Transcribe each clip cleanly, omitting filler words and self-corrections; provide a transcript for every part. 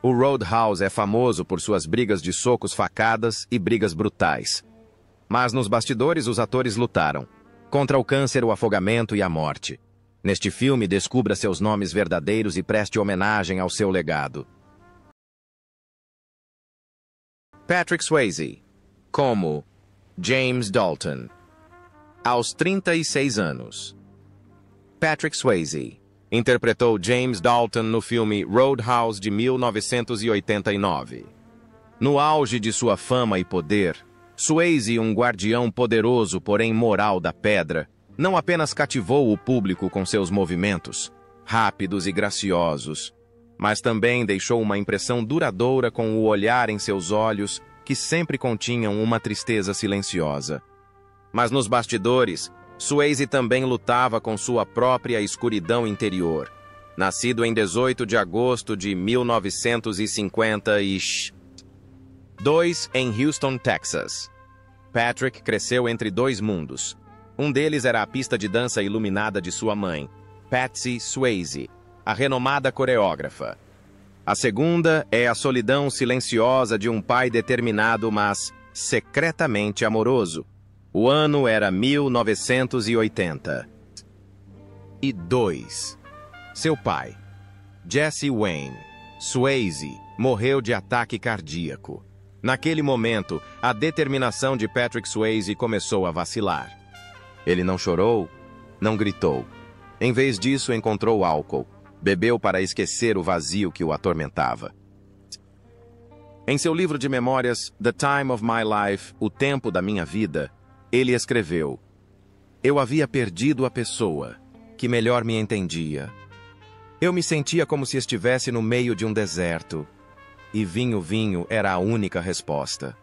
O Roadhouse é famoso por suas brigas de socos, facadas e brigas brutais. Mas nos bastidores os atores lutaram contra o câncer, o afogamento e a morte. Neste filme, descubra seus nomes verdadeiros e preste homenagem ao seu legado. Patrick Swayze, como James Dalton. Aos 36 anos. Patrick Swayze interpretou James Dalton no filme Roadhouse de 1989. No auge de sua fama e poder, Swayze, um guardião poderoso, porém moral da pedra, não apenas cativou o público com seus movimentos, rápidos e graciosos, mas também deixou uma impressão duradoura com o olhar em seus olhos, que sempre continham uma tristeza silenciosa. Mas nos bastidores, Swayze também lutava com sua própria escuridão interior. Nascido em 18 de agosto de 1952 em Houston, Texas, Patrick cresceu entre dois mundos. Um deles era a pista de dança iluminada de sua mãe, Patsy Swayze, a renomada coreógrafa. A segunda é a solidão silenciosa de um pai determinado, mas secretamente amoroso. O ano era 1982. Seu pai, Jesse Wayne Swayze, morreu de ataque cardíaco. Naquele momento, a determinação de Patrick Swayze começou a vacilar. Ele não chorou, não gritou. Em vez disso, encontrou álcool. Bebeu para esquecer o vazio que o atormentava. Em seu livro de memórias, The Time of My Life, O Tempo da Minha Vida, ele escreveu: Eu havia perdido a pessoa que melhor me entendia. Eu me sentia como se estivesse no meio de um deserto. E vinho era a única resposta.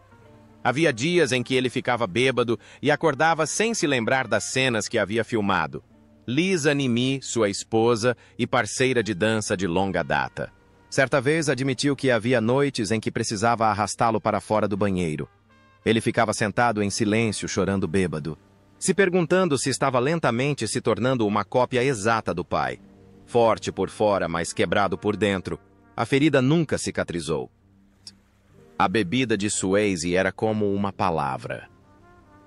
Havia dias em que ele ficava bêbado e acordava sem se lembrar das cenas que havia filmado. Lisa Nimi, sua esposa e parceira de dança de longa data. Certa vez admitiu que havia noites em que precisava arrastá-lo para fora do banheiro. Ele ficava sentado em silêncio, chorando bêbado, se perguntando se estava lentamente se tornando uma cópia exata do pai. Forte por fora, mas quebrado por dentro, a ferida nunca cicatrizou. A bebida de Swayze era como uma palavra.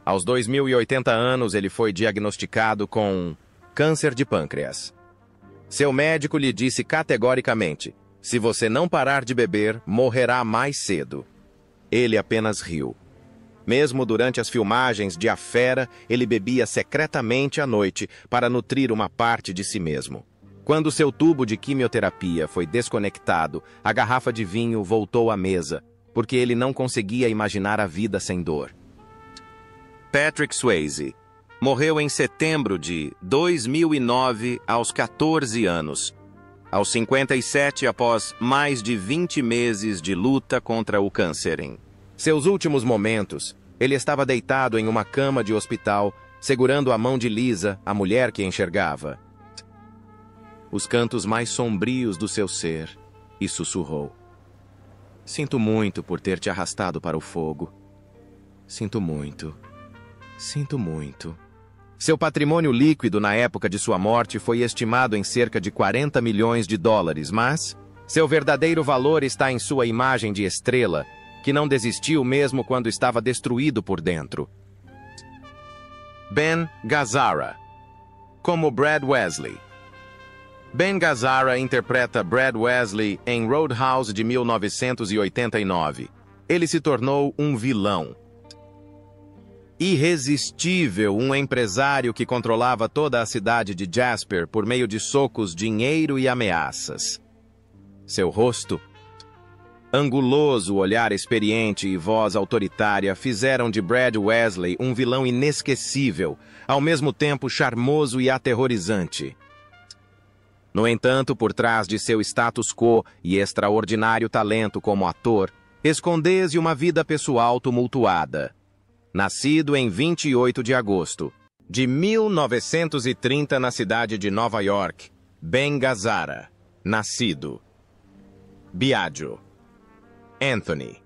Aos 2080 anos, ele foi diagnosticado com câncer de pâncreas. Seu médico lhe disse categoricamente: se você não parar de beber, morrerá mais cedo. Ele apenas riu. Mesmo durante as filmagens de A Fera, ele bebia secretamente à noite para nutrir uma parte de si mesmo. Quando seu tubo de quimioterapia foi desconectado, a garrafa de vinho voltou à mesa, porque ele não conseguia imaginar a vida sem dor. Patrick Swayze morreu em setembro de 2009, aos 14 anos. Aos 57, após mais de 20 meses de luta contra o câncer. Em seus últimos momentos, ele estava deitado em uma cama de hospital, segurando a mão de Lisa, a mulher que enxergava os cantos mais sombrios do seu ser, e sussurrou: Sinto muito por ter te arrastado para o fogo. Sinto muito. Sinto muito. Seu patrimônio líquido na época de sua morte foi estimado em cerca de 40 milhões de dólares, mas seu verdadeiro valor está em sua imagem de estrela, que não desistiu mesmo quando estava destruído por dentro. Ben Gazzara, como Brad Wesley. Ben Gazzara interpreta Brad Wesley em Roadhouse de 1989. Ele se tornou um vilão irresistível, um empresário que controlava toda a cidade de Jasper por meio de socos, dinheiro e ameaças. Seu rosto, anguloso olhar experiente e voz autoritária fizeram de Brad Wesley um vilão inesquecível, ao mesmo tempo charmoso e aterrorizante. No entanto, por trás de seu status quo e extraordinário talento como ator, esconde-se uma vida pessoal tumultuada. Nascido em 28 de agosto de 1930 na cidade de Nova York, Ben Gazzara. Nascido Biagio Anthony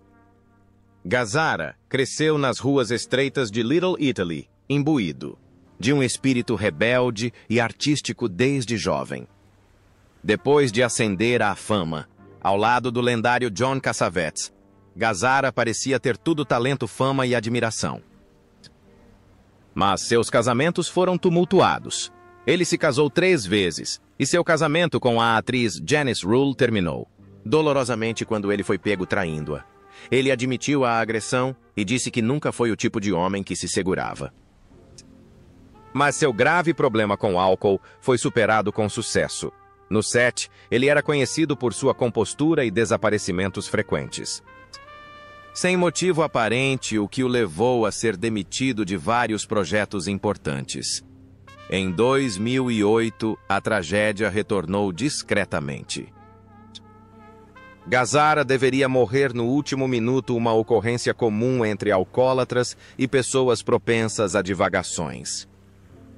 Gazzara cresceu nas ruas estreitas de Little Italy, imbuído de um espírito rebelde e artístico desde jovem. Depois de ascender à fama, Ao lado do lendário John Cassavetes, Gazzara parecia ter tudo talento, fama e admiração. Mas seus casamentos foram tumultuados. Ele se casou 3 vezes, e seu casamento com a atriz Janice Rule terminou dolorosamente quando ele foi pego traindo-a. Ele admitiu a agressão e disse que nunca foi o tipo de homem que se segurava. Mas seu grave problema com álcool foi superado com sucesso. No set, ele era conhecido por sua compostura e desaparecimentos frequentes. Sem motivo aparente, o que o levou a ser demitido de vários projetos importantes. Em 2008, a tragédia retornou discretamente. Gazzara deveria morrer no último minuto, uma ocorrência comum entre alcoólatras e pessoas propensas a divagações.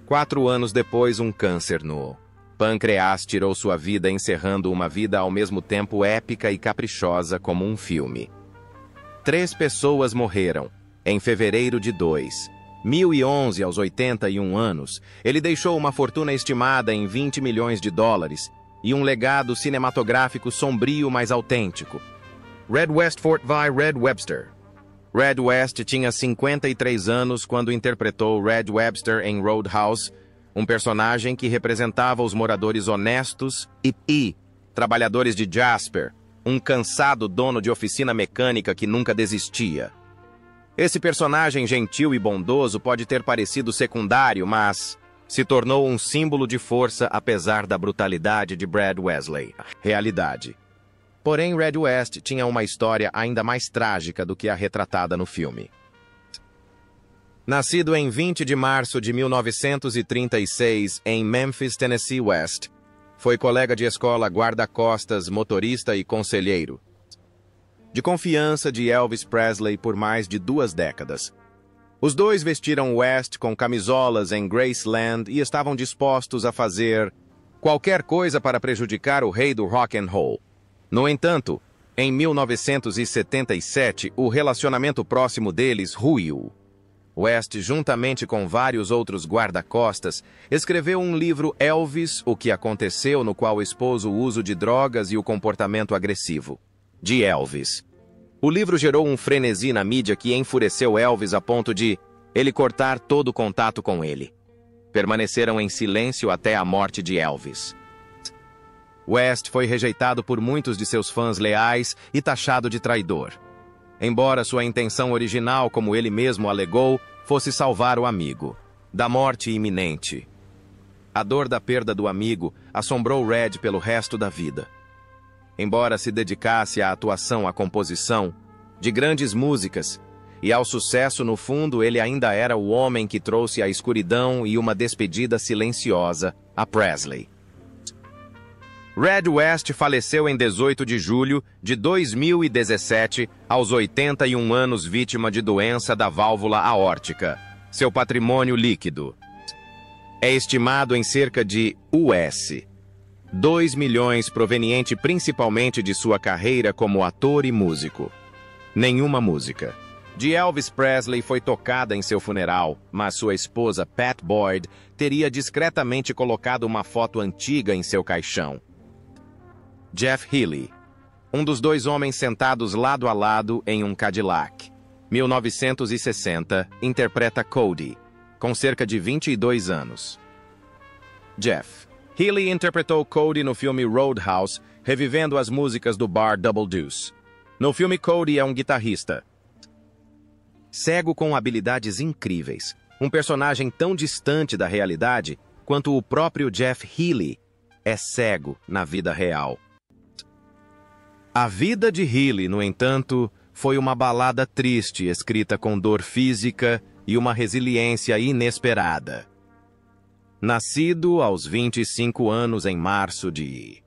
4 anos depois, um câncer no pâncreas tirou sua vida, encerrando uma vida ao mesmo tempo épica e caprichosa como um filme. 3 pessoas morreram. Em fevereiro de 2011, aos 81 anos, ele deixou uma fortuna estimada em $20 milhões e um legado cinematográfico sombrio, mas autêntico. Red West Fort Vi Red Webster. Red West tinha 53 anos quando interpretou Red Webster em Roadhouse, um personagem que representava os moradores honestos e trabalhadores de Jasper, um cansado dono de oficina mecânica que nunca desistia. Esse personagem gentil e bondoso pode ter parecido secundário, mas se tornou um símbolo de força apesar da brutalidade de Brad Wesley. Realidade. Porém, Red West tinha uma história ainda mais trágica do que a retratada no filme. Nascido em 20 de março de 1936 em Memphis, Tennessee West, foi colega de escola, guarda-costas, motorista e conselheiro de confiança de Elvis Presley por mais de 2 décadas. Os dois vestiram West com camisolas em Graceland e estavam dispostos a fazer qualquer coisa para prejudicar o rei do rock and roll. No entanto, em 1977, o relacionamento próximo deles ruiu. West, juntamente com vários outros guarda-costas, escreveu um livro, Elvis, O que Aconteceu, no qual expôs o uso de drogas e o comportamento agressivo de Elvis. O livro gerou um frenesi na mídia que enfureceu Elvis a ponto de ele cortar todo o contato com ele. Permaneceram em silêncio até a morte de Elvis. West foi rejeitado por muitos de seus fãs leais e taxado de traidor. Embora sua intenção original, como ele mesmo alegou, fosse salvar o amigo da morte iminente. A dor da perda do amigo assombrou Red pelo resto da vida. Embora se dedicasse à atuação, à composição de grandes músicas e ao sucesso, no fundo ele ainda era o homem que trouxe a escuridão e uma despedida silenciosa a Presley. Red West faleceu em 18 de julho de 2017, aos 81 anos, vítima de doença da válvula aórtica. Seu patrimônio líquido é estimado em cerca de US$ 2 milhões, proveniente principalmente de sua carreira como ator e músico. Nenhuma música de Elvis Presley foi tocada em seu funeral, mas sua esposa Pat Boyd teria discretamente colocado uma foto antiga em seu caixão. Jeff Healey, um dos 2 homens sentados lado a lado em um Cadillac, 1960, interpreta Cody, com cerca de 22 anos. Jeff Healey interpretou Cody no filme Roadhouse, revivendo as músicas do bar Double Deuce. No filme, Cody é um guitarrista cego com habilidades incríveis, um personagem tão distante da realidade quanto o próprio Jeff Healey é cego na vida real. A vida de Healey, no entanto, foi uma balada triste, escrita com dor física e uma resiliência inesperada. Nascido aos 25 anos em março de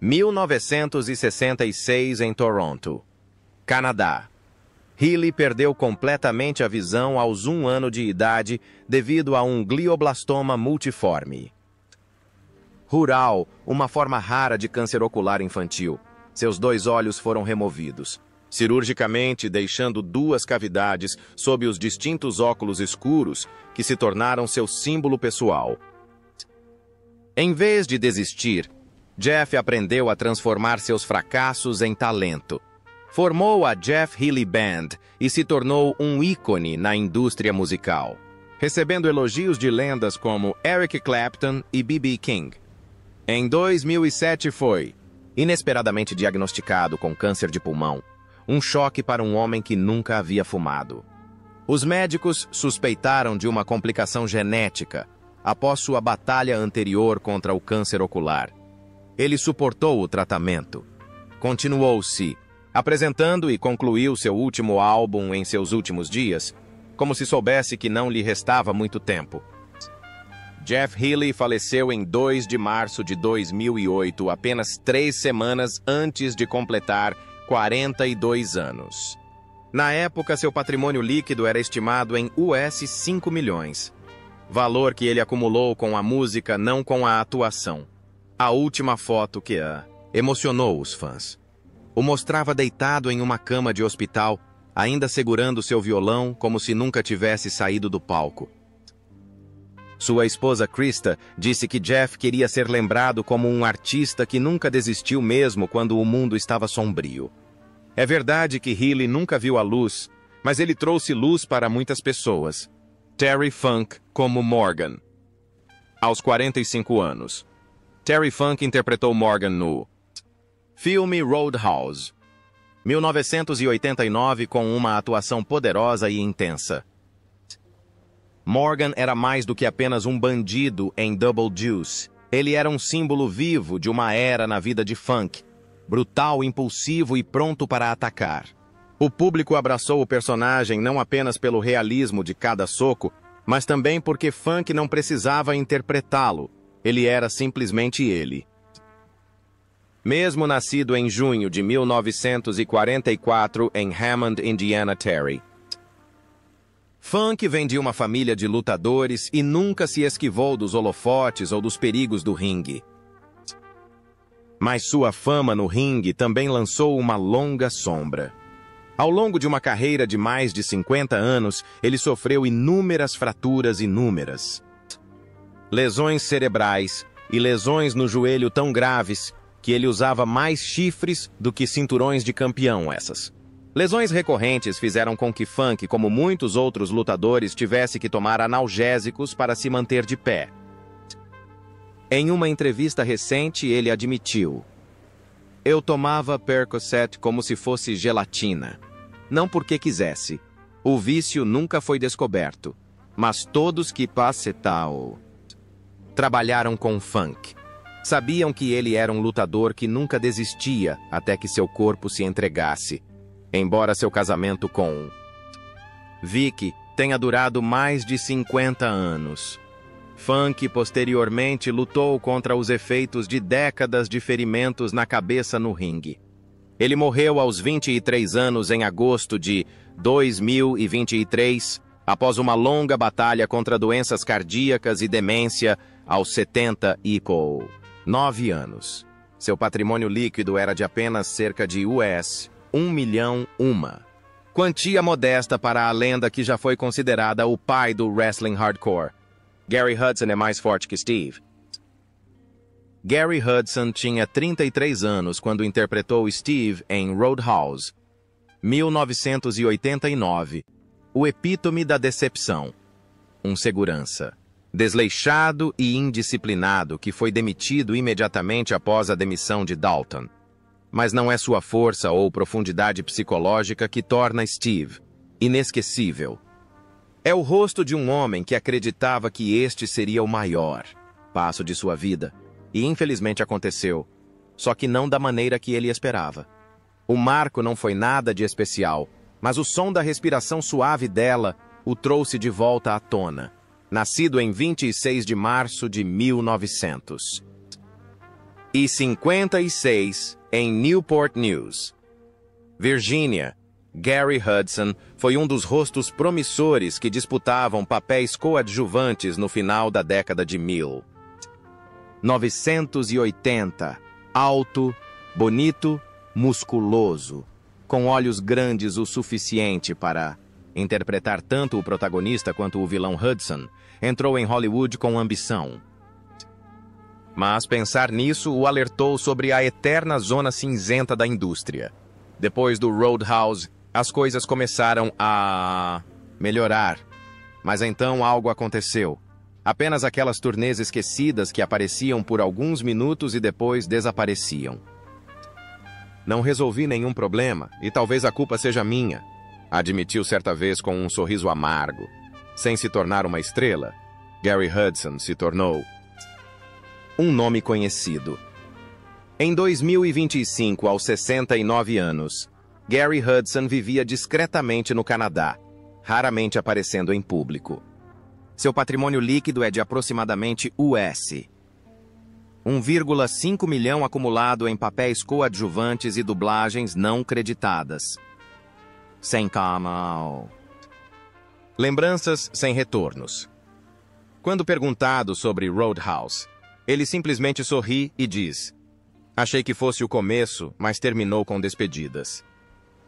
1966 em Toronto, Canadá, Healey perdeu completamente a visão aos 1 ano de idade devido a um glioblastoma multiforme rural, uma forma rara de câncer ocular infantil. Seus 2 olhos foram removidos cirurgicamente, deixando 2 cavidades sob os distintos óculos escuros que se tornaram seu símbolo pessoal. Em vez de desistir, Jeff aprendeu a transformar seus fracassos em talento. Formou a Jeff Healey Band e se tornou um ícone na indústria musical, recebendo elogios de lendas como Eric Clapton e B.B. King. Em 2007 foi, inesperadamente diagnosticado com câncer de pulmão, um choque para um homem que nunca havia fumado. Os médicos suspeitaram de uma complicação genética após sua batalha anterior contra o câncer ocular. Ele suportou o tratamento, continuou-se apresentando e concluiu seu último álbum em seus últimos dias, como se soubesse que não lhe restava muito tempo. Jeff Healey faleceu em 2 de março de 2008, apenas 3 semanas antes de completar 42 anos. Na época, seu patrimônio líquido era estimado em US 5 milhões, valor que ele acumulou com a música, não com a atuação. A última foto que emocionou os fãs. O mostrava deitado em uma cama de hospital, ainda segurando seu violão como se nunca tivesse saído do palco. Sua esposa Krista disse que Jeff queria ser lembrado como um artista que nunca desistiu mesmo quando o mundo estava sombrio. É verdade que Healey nunca viu a luz, mas ele trouxe luz para muitas pessoas. Terry Funk como Morgan. Aos 45 anos. Terry Funk interpretou Morgan no filme Roadhouse, 1989, com uma atuação poderosa e intensa. Morgan era mais do que apenas um bandido em Double Deuce. Ele era um símbolo vivo de uma era na vida de Funk, brutal, impulsivo e pronto para atacar. O público abraçou o personagem não apenas pelo realismo de cada soco, mas também porque Funk não precisava interpretá-lo. Ele era simplesmente ele. Mesmo nascido em junho de 1944 em Hammond, Indiana, Terry Funk vem de uma família de lutadores e nunca se esquivou dos holofotes ou dos perigos do ringue. Mas sua fama no ringue também lançou uma longa sombra. Ao longo de uma carreira de mais de 50 anos, ele sofreu inúmeras fraturas lesões cerebrais e lesões no joelho tão graves que ele usava mais chifres do que cinturões de campeão. Essas lesões recorrentes fizeram com que Funk, como muitos outros lutadores, tivesse que tomar analgésicos para se manter de pé. Em uma entrevista recente, ele admitiu: "Eu tomava Percocet como se fosse gelatina. Não porque quisesse. O vício nunca foi descoberto. Mas todos que trabalharam com Funk sabiam que ele era um lutador que nunca desistia até que seu corpo se entregasse. Embora seu casamento com Vicky tenha durado mais de 50 anos. Funk posteriormente lutou contra os efeitos de décadas de ferimentos na cabeça no ringue. Ele morreu aos 23 anos em agosto de 2023, após uma longa batalha contra doenças cardíacas e demência aos 79 anos. Seu patrimônio líquido era de apenas cerca de US 1 milhão, quantia modesta para a lenda que já foi considerada o pai do wrestling hardcore. Gary Hudson é mais forte que Steve. Gary Hudson tinha 33 anos quando interpretou Steve em Roadhouse, 1989, o epítome da decepção. Um segurança desleixado e indisciplinado que foi demitido imediatamente após a demissão de Dalton. Mas não é sua força ou profundidade psicológica que torna Steve inesquecível. É o rosto de um homem que acreditava que este seria o maior passo de sua vida, e infelizmente aconteceu, só que não da maneira que ele esperava. O marco não foi nada de especial, mas o som da respiração suave dela o trouxe de volta à tona. Nascido em 26 de março de 1956, em Newport News, Virgínia, Gary Hudson foi um dos rostos promissores que disputavam papéis coadjuvantes no final da década de 1980. Alto, bonito, musculoso, com olhos grandes o suficiente para interpretar tanto o protagonista quanto o vilão Hudson, entrou em Hollywood com ambição. Mas pensar nisso o alertou sobre a eterna zona cinzenta da indústria. Depois do Roadhouse, as coisas começaram a melhorar. Mas então algo aconteceu. Apenas aquelas turnês esquecidas que apareciam por alguns minutos e depois desapareciam. Não resolvi nenhum problema, e talvez a culpa seja minha, admitiu certa vez com um sorriso amargo. Sem se tornar uma estrela, Gary Hudson se tornou um nome conhecido. Em 2025, aos 69 anos, Gary Hudson vivia discretamente no Canadá, raramente aparecendo em público. Seu patrimônio líquido é de aproximadamente US 1,5 milhão acumulado em papéis coadjuvantes e dublagens não creditadas. Sem cama. Lembranças sem retornos. Quando perguntado sobre Roadhouse, ele simplesmente sorri e diz: "Achei que fosse o começo, mas terminou com despedidas."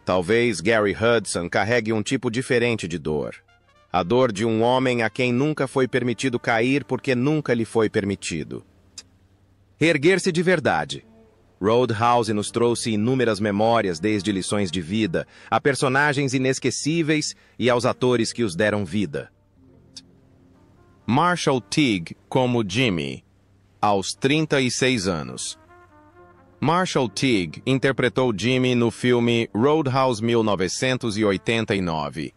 Talvez Gary Hudson carregue um tipo diferente de dor. A dor de um homem a quem nunca foi permitido cair porque nunca lhe foi permitido erguer-se de verdade. Roadhouse nos trouxe inúmeras memórias, desde lições de vida, a personagens inesquecíveis e aos atores que os deram vida. Marshall Teague como Jimmy, aos 36 anos. Marshall Teague interpretou Jimmy no filme Roadhouse 1989.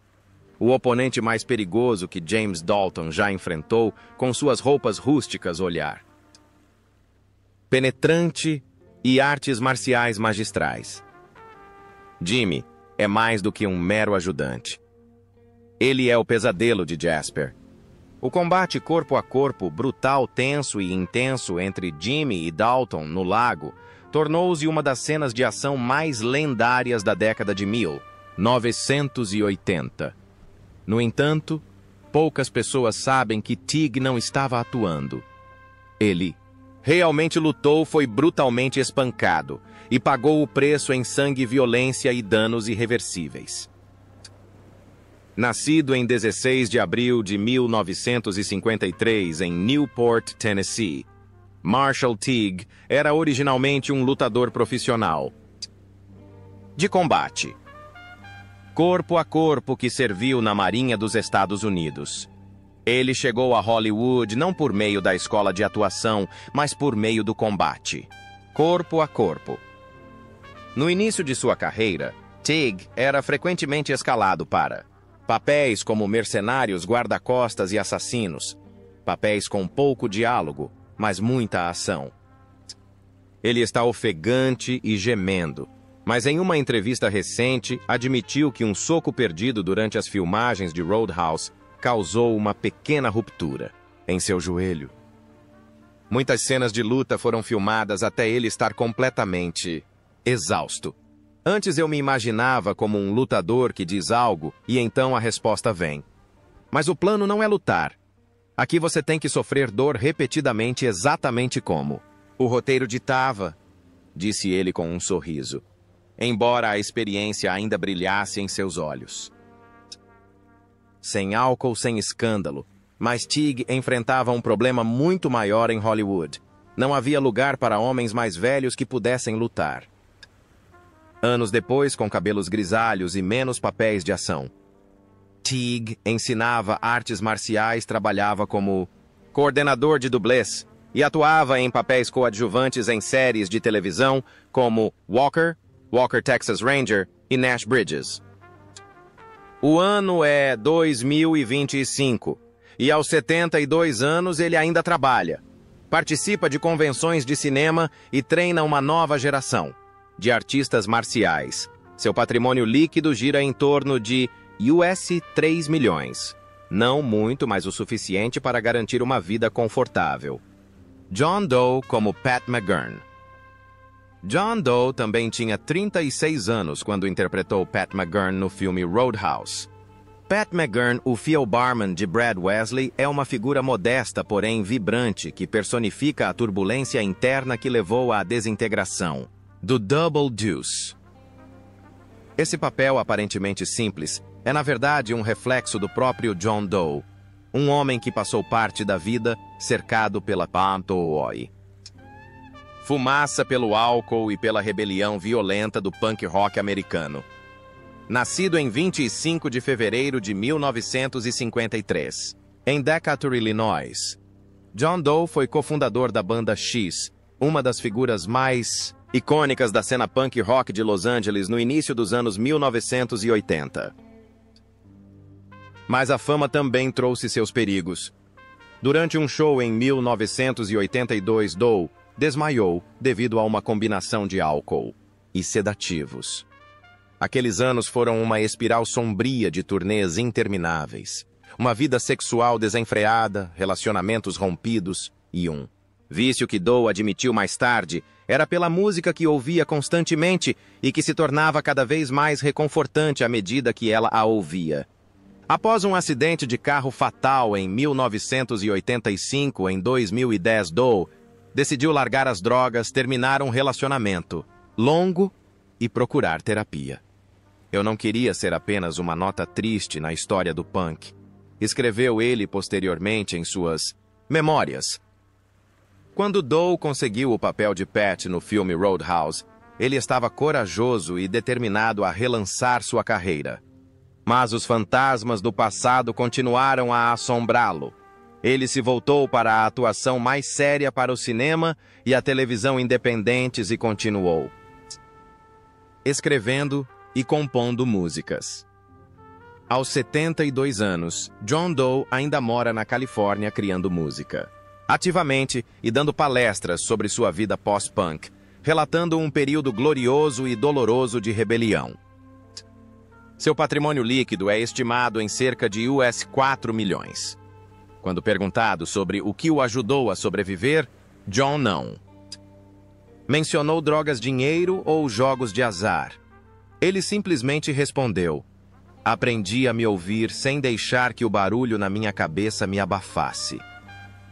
O oponente mais perigoso que James Dalton já enfrentou com suas roupas rústicas olhar penetrante e artes marciais magistrais. Jimmy é mais do que um mero ajudante. Ele é o pesadelo de Jasper. O combate corpo a corpo, brutal, tenso e intenso entre Jimmy e Dalton no lago tornou-se uma das cenas de ação mais lendárias da década de 1980. No entanto, poucas pessoas sabem que Teague não estava atuando. Ele realmente lutou, foi brutalmente espancado e pagou o preço em sangue, violência e danos irreversíveis. Nascido em 16 de abril de 1953 em Newport, Tennessee, Marshall Teague era originalmente um lutador profissional de combate, corpo a corpo, que serviu na Marinha dos Estados Unidos. Ele chegou a Hollywood não por meio da escola de atuação, mas por meio do combate, corpo a corpo. No início de sua carreira, Teague era frequentemente escalado para papéis como mercenários, guarda-costas e assassinos, papéis com pouco diálogo, mas muita ação. Ele está ofegante e gemendo, mas em uma entrevista recente admitiu que um soco perdido durante as filmagens de Roadhouse causou uma pequena ruptura em seu joelho. Muitas cenas de luta foram filmadas até ele estar completamente exausto. Antes eu me imaginava como um lutador que diz algo e então a resposta vem. Mas o plano não é lutar. Aqui você tem que sofrer dor repetidamente, exatamente como o roteiro ditava, disse ele com um sorriso, embora a experiência ainda brilhasse em seus olhos. Sem álcool, sem escândalo, mas Teague enfrentava um problema muito maior em Hollywood. Não havia lugar para homens mais velhos que pudessem lutar. Anos depois, com cabelos grisalhos e menos papéis de ação, Teague ensinava artes marciais, trabalhava como coordenador de dublês e atuava em papéis coadjuvantes em séries de televisão como Walker, Walker Texas Ranger e Nash Bridges. O ano é 2025 e aos 72 anos ele ainda trabalha. Participa de convenções de cinema e treina uma nova geração de artistas marciais. Seu patrimônio líquido gira em torno de US 3 milhões. Não muito, mas o suficiente para garantir uma vida confortável. John Doe como Pat McGurn. John Doe também tinha 36 anos quando interpretou Pat McGurn no filme Roadhouse. Pat McGurn, o fiel barman de Brad Wesley, é uma figura modesta, porém vibrante, que personifica a turbulência interna que levou à desintegração do Double Deuce. Esse papel aparentemente simples é, na verdade, um reflexo do próprio John Doe, um homem que passou parte da vida cercado pela Pantoi. fumaça pelo álcool e pela rebelião violenta do punk rock americano. Nascido em 25 de fevereiro de 1953, em Decatur, Illinois, John Doe foi cofundador da banda X, uma das figuras mais icônicas da cena punk rock de Los Angeles no início dos anos 1980. Mas a fama também trouxe seus perigos. Durante um show em 1982, Doe desmaiou devido a uma combinação de álcool e sedativos. Aqueles anos foram uma espiral sombria de turnês intermináveis, uma vida sexual desenfreada, relacionamentos rompidos e um vício que Doe admitiu mais tarde era pela música que ouvia constantemente e que se tornava cada vez mais reconfortante à medida que ela a ouvia. Após um acidente de carro fatal em 1985, em 2010, Doe decidiu largar as drogas, terminar um relacionamento longo e procurar terapia. Eu não queria ser apenas uma nota triste na história do punk, escreveu ele posteriormente em suas memórias. Quando Doe conseguiu o papel de Pat no filme Roadhouse, ele estava corajoso e determinado a relançar sua carreira. Mas os fantasmas do passado continuaram a assombrá-lo. Ele se voltou para a atuação mais séria para o cinema e a televisão independentes e continuou escrevendo e compondo músicas. Aos 72 anos, John Doe ainda mora na Califórnia criando música, ativamente e dando palestras sobre sua vida pós-punk, relatando um período glorioso e doloroso de rebelião. Seu patrimônio líquido é estimado em cerca de US 4 milhões. Quando perguntado sobre o que o ajudou a sobreviver, John não mencionou drogas, dinheiro ou jogos de azar. Ele simplesmente respondeu: aprendi a me ouvir sem deixar que o barulho na minha cabeça me abafasse.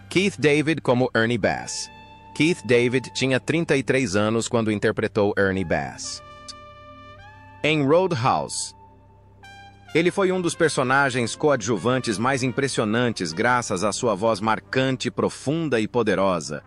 Keith David como Ernie Bass. Keith David tinha 33 anos quando interpretou Ernie Bass em Roadhouse. Ele foi um dos personagens coadjuvantes mais impressionantes graças à sua voz marcante, profunda e poderosa.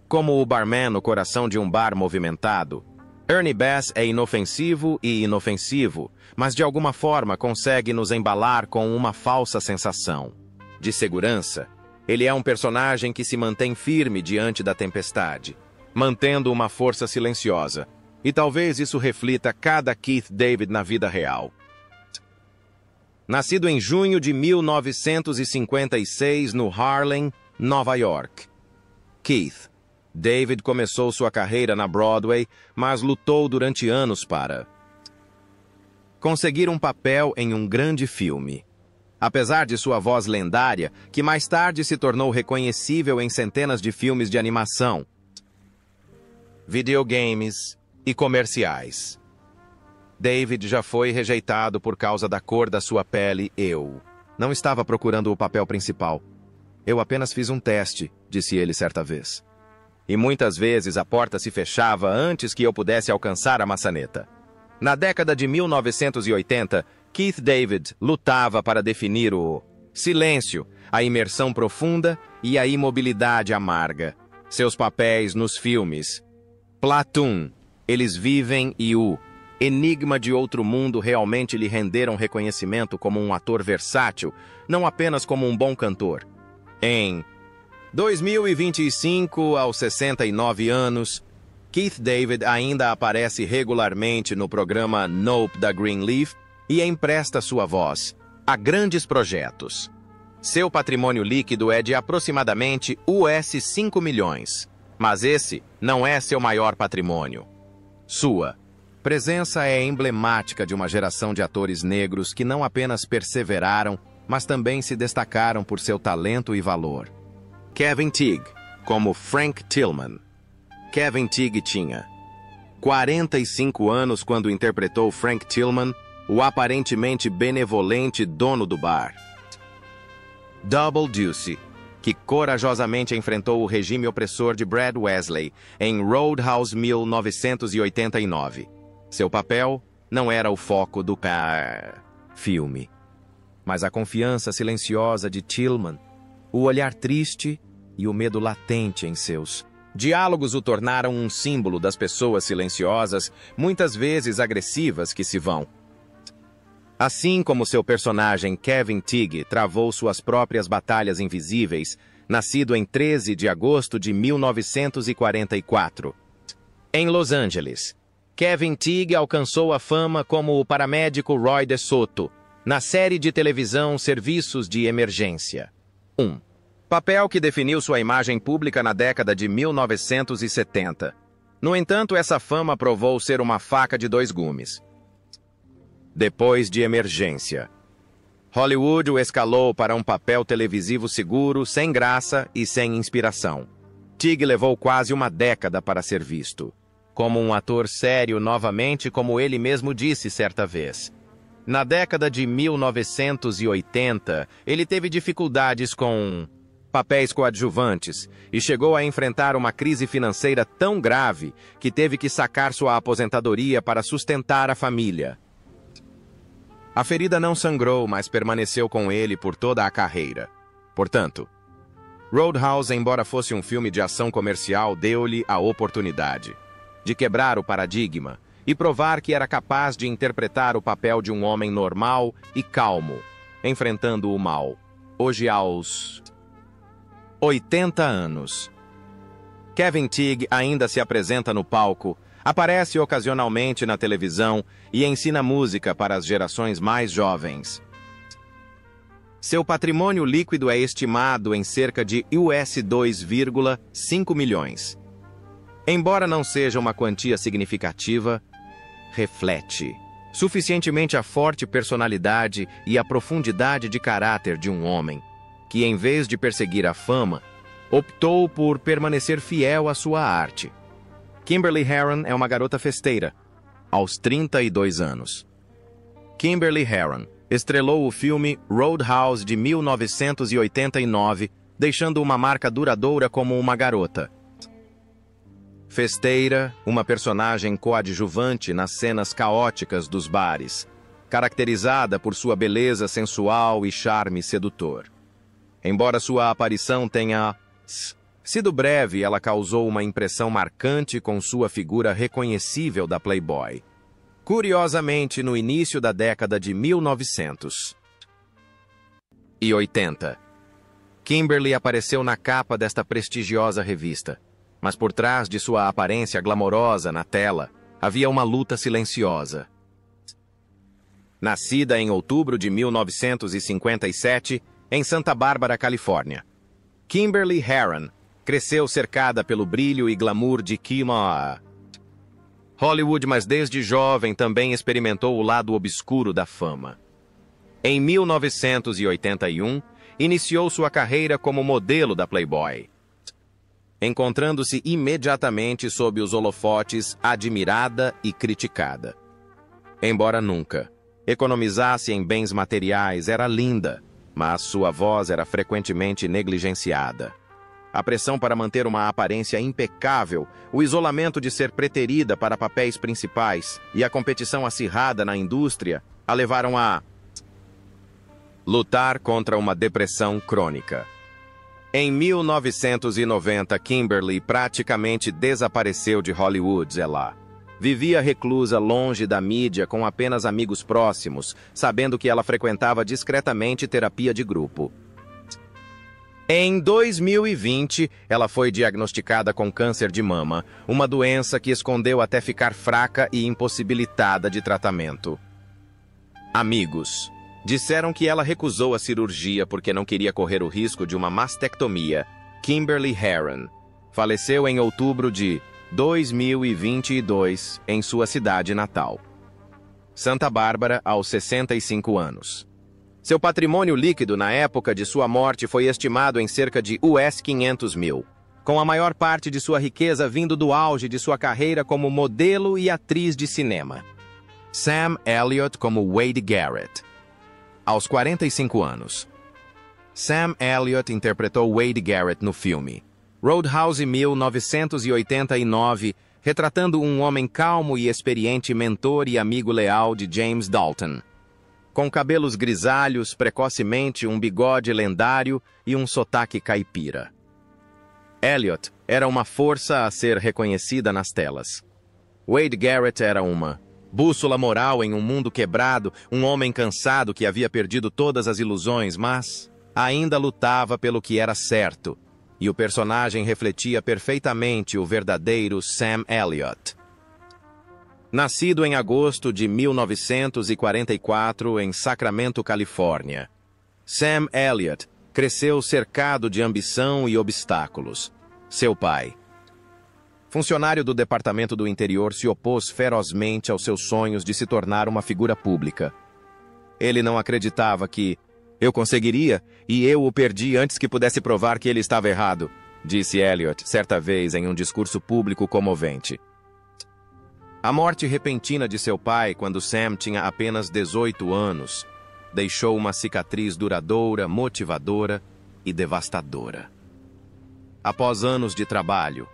Como o barman no coração de um bar movimentado, Ernie Bass é inofensivo e inofensivo, mas de alguma forma consegue nos embalar com uma falsa sensação de segurança. Ele é um personagem que se mantém firme diante da tempestade, mantendo uma força silenciosa. E talvez isso reflita cada Keith David na vida real. Nascido em junho de 1956 no Harlem, Nova York, Keith David começou sua carreira na Broadway, mas lutou durante anos para conseguir um papel em um grande filme. Apesar de sua voz lendária, que mais tarde se tornou reconhecível em centenas de filmes de animação, videogames e comerciais, David já foi rejeitado por causa da cor da sua pele. Eu não estava procurando o papel principal. Eu apenas fiz um teste, disse ele certa vez. E muitas vezes a porta se fechava antes que eu pudesse alcançar a maçaneta. Na década de 1980, Keith David lutava para definir o silêncio, a imersão profunda e a imobilidade amarga. Seus papéis nos filmes Platoon, Eles Vivem e o Enigma de Outro Mundo realmente lhe renderam reconhecimento como um ator versátil, não apenas como um bom cantor. Em 2025, aos 69 anos, Keith David ainda aparece regularmente no programa Nope da Greenleaf e empresta sua voz a grandes projetos. Seu patrimônio líquido é de aproximadamente US 5 milhões, mas esse não é seu maior patrimônio. Sua presença é emblemática de uma geração de atores negros que não apenas perseveraram, mas também se destacaram por seu talento e valor. Kevin Teague, como Frank Tillman. Kevin Teague tinha 45 anos quando interpretou Frank Tillman, o aparentemente benevolente dono do bar. Double Deuce, que corajosamente enfrentou o regime opressor de Brad Wesley em Roadhouse 1989. Seu papel não era o foco do filme, mas a confiança silenciosa de Tillman, o olhar triste e o medo latente em seus Diálogos o tornaram um símbolo das pessoas silenciosas, muitas vezes agressivas, que se vão. Assim como seu personagem Kevin Tigg travou suas próprias batalhas invisíveis, nascido em 13 de agosto de 1944. Em Los Angeles, Kevin Tigg alcançou a fama como o paramédico Roy DeSoto, na série de televisão Serviços de Emergência. 1. Papel que definiu sua imagem pública na década de 1970. No entanto, essa fama provou ser uma faca de dois gumes. Depois de Emergência, Hollywood o escalou para um papel televisivo seguro, sem graça e sem inspiração. Tigg levou quase uma década para ser visto como um ator sério novamente, como ele mesmo disse certa vez. Na década de 1980, ele teve dificuldades com papéis coadjuvantes e chegou a enfrentar uma crise financeira tão grave que teve que sacar sua aposentadoria para sustentar a família. A ferida não sangrou, mas permaneceu com ele por toda a carreira. Portanto, Roadhouse, embora fosse um filme de ação comercial, deu-lhe a oportunidade de quebrar o paradigma e provar que era capaz de interpretar o papel de um homem normal e calmo, enfrentando o mal. Hoje, aos 80 anos, Kevin Tigg ainda se apresenta no palco, aparece ocasionalmente na televisão e ensina música para as gerações mais jovens. Seu patrimônio líquido é estimado em cerca de US 2,5 milhões. Embora não seja uma quantia significativa, reflete suficientemente a forte personalidade e a profundidade de caráter de um homem que, em vez de perseguir a fama, optou por permanecer fiel à sua arte. Kimberly Herron é uma garota festeira, aos 32 anos. Kimberly Herron estrelou o filme Roadhouse de 1989, deixando uma marca duradoura como uma garota festeira, uma personagem coadjuvante nas cenas caóticas dos bares, caracterizada por sua beleza sensual e charme sedutor. Embora sua aparição tenha sido breve, ela causou uma impressão marcante com sua figura reconhecível da Playboy. Curiosamente, no início da década de 1980, Kimberly apareceu na capa desta prestigiosa revista. Mas por trás de sua aparência glamourosa na tela, havia uma luta silenciosa. Nascida em outubro de 1957, em Santa Bárbara, Califórnia, Kimberly Herron cresceu cercada pelo brilho e glamour de Hollywood, mas desde jovem também experimentou o lado obscuro da fama. Em 1981, iniciou sua carreira como modelo da Playboy, encontrando-se imediatamente sob os holofotes, admirada e criticada. Embora nunca economizasse em bens materiais, era linda, mas sua voz era frequentemente negligenciada. A pressão para manter uma aparência impecável, o isolamento de ser preterida para papéis principais e a competição acirrada na indústria a levaram a lutar contra uma depressão crônica. Em 1990, Kimberly praticamente desapareceu de Hollywood. Ela vivia reclusa longe da mídia com apenas amigos próximos, sabendo que ela frequentava discretamente terapia de grupo. Em 2020, ela foi diagnosticada com câncer de mama, uma doença que escondeu até ficar fraca e impossibilitada de tratamento. Amigos disseram que ela recusou a cirurgia porque não queria correr o risco de uma mastectomia. Kimberly Herron faleceu em outubro de 2022 em sua cidade natal, Santa Bárbara, aos 65 anos. Seu patrimônio líquido na época de sua morte foi estimado em cerca de US 500 mil, com a maior parte de sua riqueza vindo do auge de sua carreira como modelo e atriz de cinema. Sam Elliott como Wade Garrett. Aos 45 anos, Sam Elliott interpretou Wade Garrett no filme Roadhouse 1989, retratando um homem calmo e experiente, mentor e amigo leal de James Dalton. Com cabelos grisalhos, precocemente um bigode lendário e um sotaque caipira. Elliot era uma força a ser reconhecida nas telas. Wade Garrett era uma bússola moral em um mundo quebrado, um homem cansado que havia perdido todas as ilusões, mas ainda lutava pelo que era certo. E o personagem refletia perfeitamente o verdadeiro Sam Elliott. Nascido em agosto de 1944 em Sacramento, Califórnia, Sam Elliott cresceu cercado de ambição e obstáculos. Seu pai, funcionário do Departamento do Interior, se opôs ferozmente aos seus sonhos de se tornar uma figura pública. Ele não acreditava que eu conseguiria e eu o perdi antes que pudesse provar que ele estava errado, disse Elliott certa vez em um discurso público comovente. A morte repentina de seu pai, quando Sam tinha apenas 18 anos, deixou uma cicatriz duradoura, motivadora e devastadora. Após anos de trabalho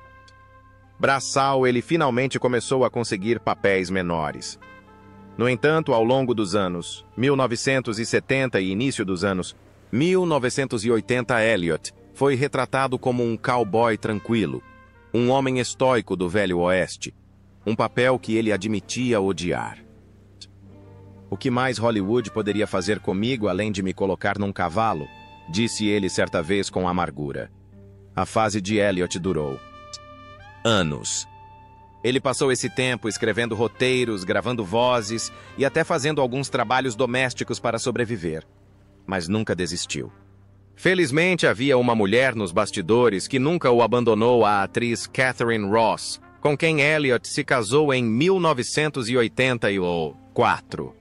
braçal, ele finalmente começou a conseguir papéis menores. No entanto, ao longo dos anos 1970 e início dos anos 1980, Elliott foi retratado como um cowboy tranquilo, um homem estoico do Velho Oeste, um papel que ele admitia odiar. O que mais Hollywood poderia fazer comigo além de me colocar num cavalo? Disse ele certa vez com amargura. A fase de Elliott durou anos. Ele passou esse tempo escrevendo roteiros, gravando vozes e até fazendo alguns trabalhos domésticos para sobreviver. Mas nunca desistiu. Felizmente, havia uma mulher nos bastidores que nunca o abandonou, a atriz Catherine Ross, com quem Elliott se casou em 1984.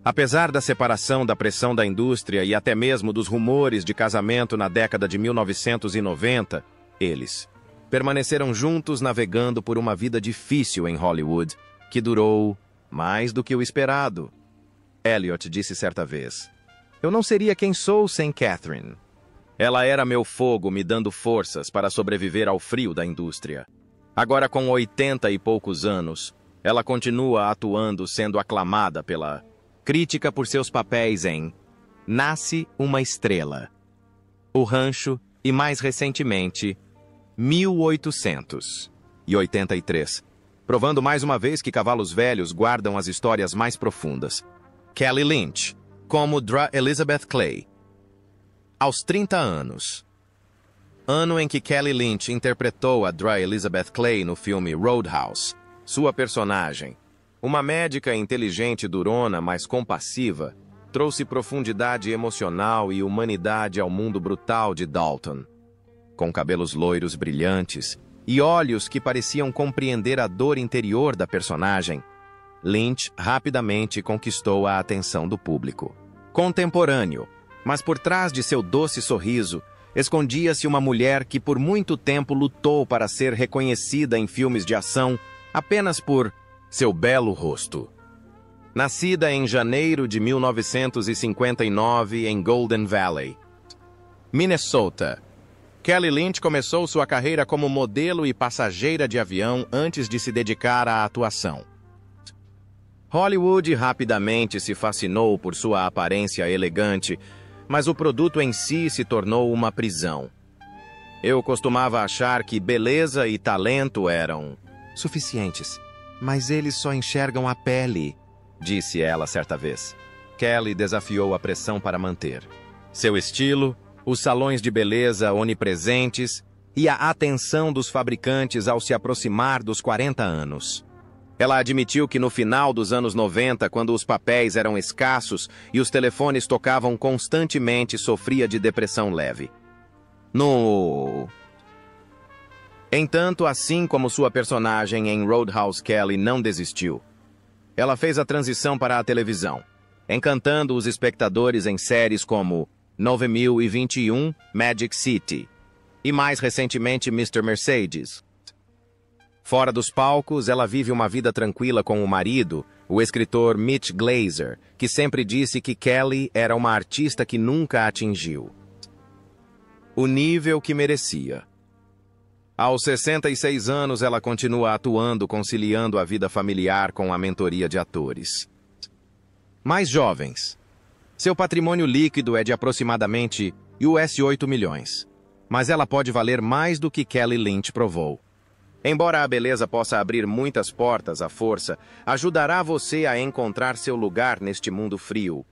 Apesar da separação, da pressão da indústria e até mesmo dos rumores de casamento na década de 1990, eles permaneceram juntos, navegando por uma vida difícil em Hollywood, que durou mais do que o esperado. Elliott disse certa vez: "Eu não seria quem sou sem Catherine. Ela era meu fogo, me dando forças para sobreviver ao frio da indústria. Agora, com 80 e poucos anos, ela continua atuando, sendo aclamada pela crítica por seus papéis em Nasce uma Estrela, O Rancho e, mais recentemente, 1883, provando mais uma vez que cavalos velhos guardam as histórias mais profundas. Kelly Lynch, como Dra Elizabeth Clay. Aos 30 anos, ano em que Kelly Lynch interpretou a Dra Elizabeth Clay no filme Roadhouse, sua personagem, uma médica inteligente, durona, mas compassiva, trouxe profundidade emocional e humanidade ao mundo brutal de Dalton. Com cabelos loiros brilhantes e olhos que pareciam compreender a dor interior da personagem, Lynch rapidamente conquistou a atenção do público. Contemporâneo, mas por trás de seu doce sorriso, escondia-se uma mulher que por muito tempo lutou para ser reconhecida em filmes de ação apenas por seu belo rosto. Nascida em janeiro de 1959 em Golden Valley, Minnesota, Kelly Lynch começou sua carreira como modelo e passageira de avião antes de se dedicar à atuação. Hollywood rapidamente se fascinou por sua aparência elegante, mas o produto em si se tornou uma prisão. Eu costumava achar que beleza e talento eram suficientes, mas eles só enxergam a pele, disse ela certa vez. Kelly desafiou a pressão para manter seu estilo, os salões de beleza onipresentes e a atenção dos fabricantes ao se aproximar dos 40 anos. Ela admitiu que no final dos anos 90, quando os papéis eram escassos e os telefones tocavam constantemente, sofria de depressão leve. Entanto, assim como sua personagem em Roadhouse, Kelly não desistiu. Ela fez a transição para a televisão, encantando os espectadores em séries como 9021, Magic City e, mais recentemente, Mr. Mercedes. Fora dos palcos, ela vive uma vida tranquila com o marido, o escritor Mitch Glazer, que sempre disse que Kelly era uma artista que nunca atingiu o nível que merecia. Aos 66 anos, ela continua atuando, conciliando a vida familiar com a mentoria de atores mais jovens. Seu patrimônio líquido é de aproximadamente US$ 8 milhões. mas ela pode valer mais do que Kelly Lynch provou. Embora a beleza possa abrir muitas portas à força, ajudará você a encontrar seu lugar neste mundo frio.